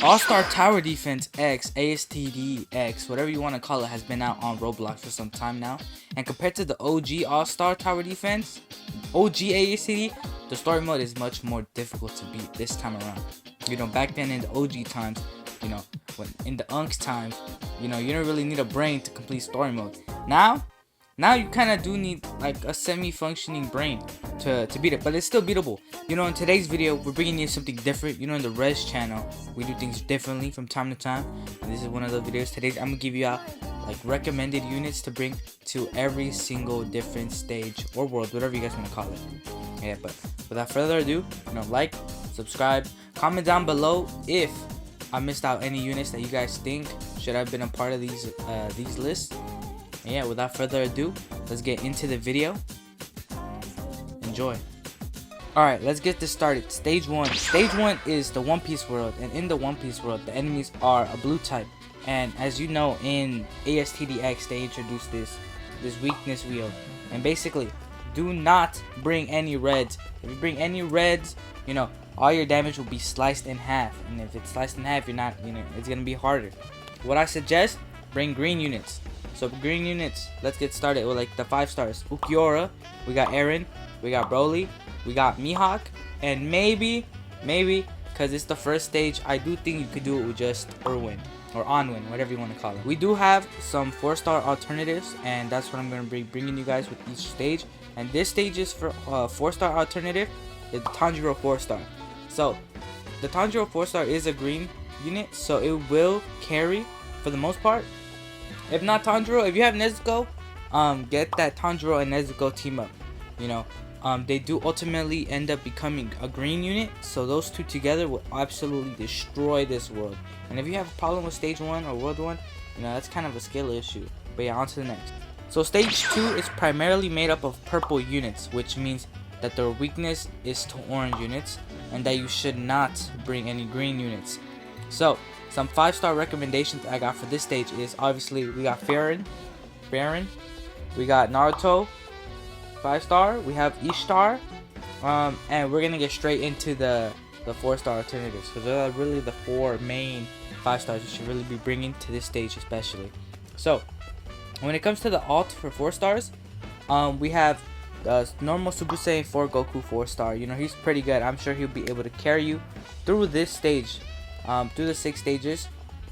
All-Star Tower Defense X, ASTD X, whatever you want to call it, has been out on Roblox for some time now. And compared to the OG All-Star Tower Defense, OG ASTD, the story mode is much more difficult to beat this time around. You know, back then in the OG times, you know, when in the UNC's times, you know, you don't really need a brain to complete story mode. Now you kind of do need like a semi-functioning brain to beat it, but it's still beatable. You know, in today's video, we're bringing you something different. You know, in the Res channel, we do things differently from time to time, and this is one of those videos. Today, I'm gonna give you out like recommended units to bring to every single different stage or world, whatever you guys want to call it. Yeah, but without further ado, you know, like, subscribe, comment down below if I missed out any units that you guys think should have been a part of these lists. And yeah, without further ado, let's get into the video. Enjoy. Alright, let's get this started. Stage 1. Stage 1 is the One Piece world, and in the One Piece world, the enemies are a blue type. And as you know, in ASTDX, they introduced this weakness wheel. And basically, do not bring any reds. If you bring any reds, you know, all your damage will be sliced in half. And if it's sliced in half, you're not, you know, it's gonna be harder. What I suggest, bring green units. So green units, let's get started with like the 5 stars. Ukiora, we got Eren, we got Broly, we got Mihawk, and maybe, because it's the first stage, I do think you could do it with just Erwin or Onwin, whatever you want to call it. We do have some 4-star alternatives, and that's what I'm going to be bringing you guys with each stage. And this stage is for 4-star alternative, is the Tanjiro 4-star. So the Tanjiro 4-star is a green unit, so it will carry for the most part. If not Tanjiro, if you have Nezuko, get that Tanjiro and Nezuko team up. You know, they do ultimately end up becoming a green unit, so those two together will absolutely destroy this world. And if you have a problem with stage 1 or world 1, you know, that's kind of a skill issue. But yeah, on to the next. So stage 2 is primarily made up of purple units, which means that their weakness is to orange units, and that you should not bring any green units. So some 5-star recommendations I got for this stage is, obviously, we got Baron, we got Naruto, 5-star, we have Ishtar, and we're gonna get straight into the 4-star alternatives, because they're really the 4 main 5 stars you should really be bringing to this stage, especially. So when it comes to the alt for 4 stars, we have the normal Super Saiyan 4 Goku 4-star. You know, he's pretty good. I'm sure he'll be able to carry you through this stage. Through the 6 stages.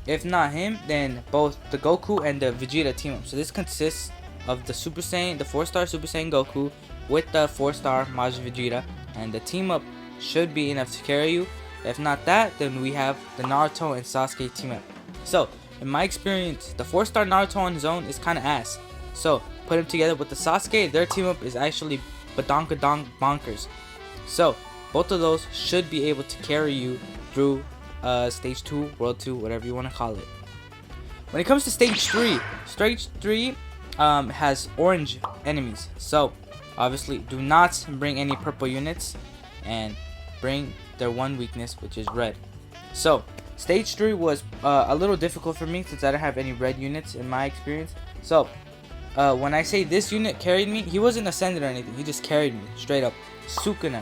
If not him, then both the Goku and the Vegeta team up. So this consists of the Super Saiyan, the 4-star Super Saiyan Goku with the 4-star Majin Vegeta, and the team up should be enough to carry you. If not that, then we have the Naruto and Sasuke team up. So in my experience, the 4-star Naruto on his own is kind of ass. So put him together with the Sasuke, their team up is actually badonkadonk bonkers. So both of those should be able to carry you through stage 2, world 2, whatever you want to call it. When it comes to stage 3, has orange enemies. So obviously do not bring any purple units, and bring their one weakness, which is red. So stage 3 was a little difficult for me since I don't have any red units in my experience. So when I say this unit carried me, he wasn't ascended or anything, he just carried me straight up. Sukuna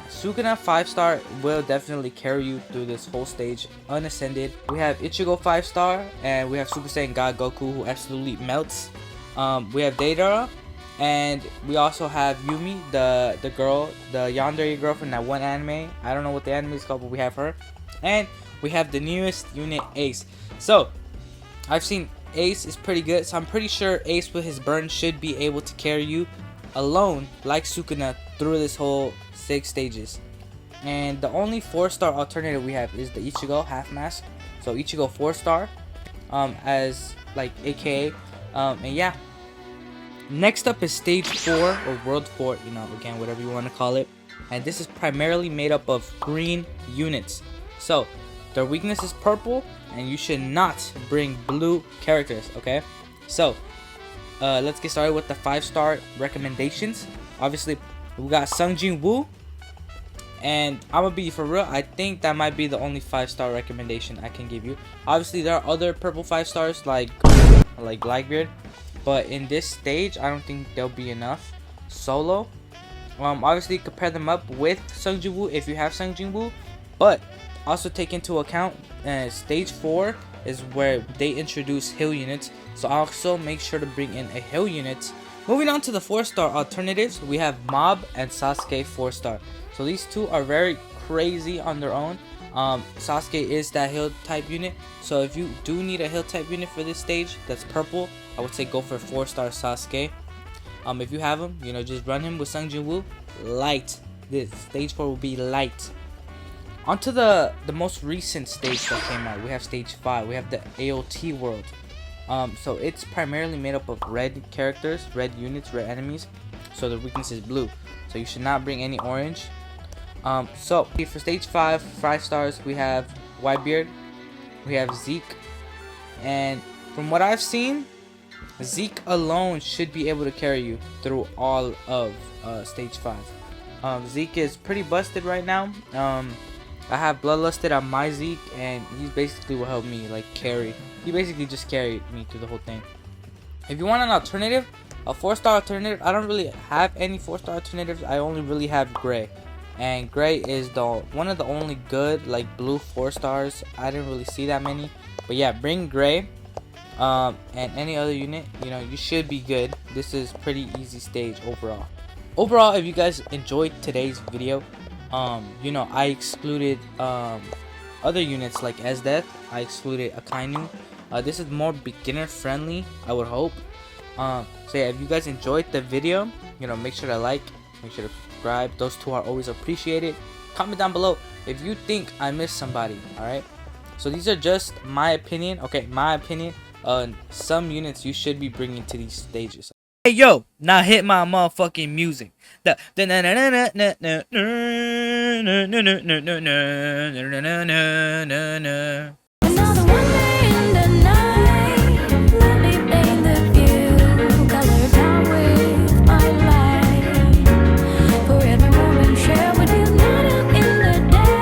5-star will definitely carry you through this whole stage unascended. We have Ichigo 5-star, and we have Super Saiyan God Goku, who absolutely melts. We have Deidara, and we also have Yumi, the girl, the yandere girl from that one anime. I don't know what the anime is called, but we have her. And we have the newest unit, Ace. So I've seen Ace is pretty good, so I'm pretty sure Ace with his burn should be able to carry you alone, like Sukuna, through this whole 6 stages. And the only 4-star alternative we have is the Ichigo half mask. So Ichigo 4-star, as like AKA, and yeah. Next up is stage 4 or world 4, you know, again, whatever you want to call it. And this is primarily made up of green units. So their weakness is purple, and you should not bring blue characters, okay? So let's get started with the 5-star recommendations. Obviously, we got Sung Jin Woo, and I'm gonna be for real, I think that might be the only 5-star recommendation I can give you. Obviously, there are other purple 5 stars like Blackbeard, but in this stage, I don't think they'll be enough solo. Obviously, compare them up with Sung Jin Woo if you have Sung Jin Woo, but also take into account stage 4 is where they introduce hill units, so also make sure to bring in a hill unit. Moving on to the 4-star alternatives, we have Mob and Sasuke 4-star. So these two are very crazy on their own. Sasuke is that hill type unit, so if you do need a hill type unit for this stage that's purple, I would say go for 4-star Sasuke. If you have him, you know, just run him with Sung Jin Woo. Light. This stage 4 will be light. Onto the most recent stage that came out, we have stage 5. We have the AOT world. So it's primarily made up of red characters, red units, red enemies. So the weakness is blue. So you should not bring any orange. So for stage 5 stars, we have Whitebeard, we have Zeke, and from what I've seen, Zeke alone should be able to carry you through all of stage 5. Zeke is pretty busted right now. I have Bloodlusted on my Zeke, and he's basically will help me like carry. He basically just carried me through the whole thing. If you want an alternative, a 4-star alternative, I don't really have any 4-star alternatives. I only really have Gray, and Gray is one of the only good like blue 4 stars. I didn't really see that many, but yeah, bring Gray. And any other unit, you know, you should be good. This is pretty easy stage overall. If you guys enjoyed today's video, you know, I excluded other units like Death. I excluded Akainu. This is more beginner friendly, I would hope. So yeah, if you guys enjoyed the video, you know, make sure to like, make sure to subscribe. Those two are always appreciated. Comment down below if you think I missed somebody. Alright, so these are just my opinion. Okay, my opinion on some units you should be bringing to these stages. Hey yo, now hit my motherfucking music. The